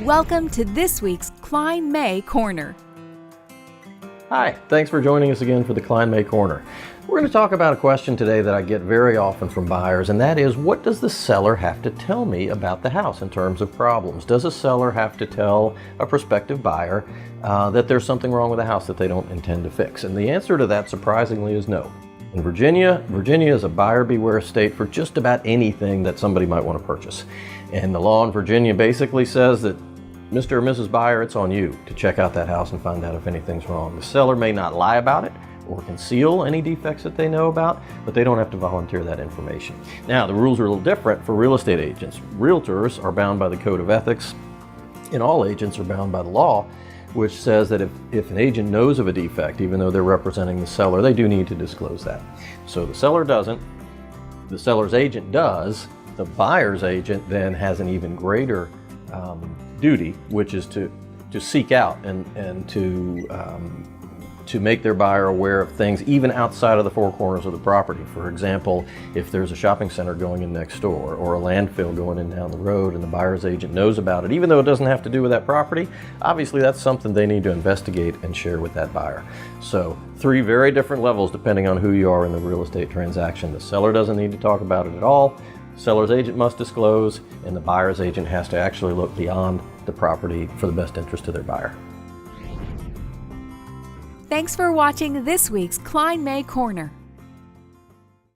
Welcome to this week's Kline May Corner. Hi, thanks for joining us again for the Kline May Corner. We're going to talk about a question today that I get very often from buyers, and that is, what does the seller have to tell me about the house in terms of problems? Does a seller have to tell a prospective buyer that there's something wrong with the house that they don't intend to fix? And the answer to that, surprisingly, is no. In Virginia is a buyer beware state for just about anything that somebody might want to purchase. And the law in Virginia basically says that Mr. or Mrs. Buyer, it's on you to check out that house and find out if anything's wrong. The seller may not lie about it or conceal any defects that they know about, but they don't have to volunteer that information. Now, the rules are a little different for real estate agents. Realtors are bound by the code of ethics, and all agents are bound by the law, which says that if an agent knows of a defect, even though they're representing the seller, they do need to disclose that. So the seller doesn't, the seller's agent does, the buyer's agent then has an even greater duty, which is to seek out and to make their buyer aware of things even outside of the four corners of the property. For example, if there's a shopping center going in next door or a landfill going in down the road and the buyer's agent knows about it, even though it doesn't have to do with that property, obviously that's something they need to investigate and share with that buyer. So 3 very different levels depending on who you are in the real estate transaction. The seller doesn't need to talk about it at all. Seller's agent must disclose, and the buyer's agent has to actually look beyond the property for the best interest of their buyer. Thanks for watching this week's Kline May Corner.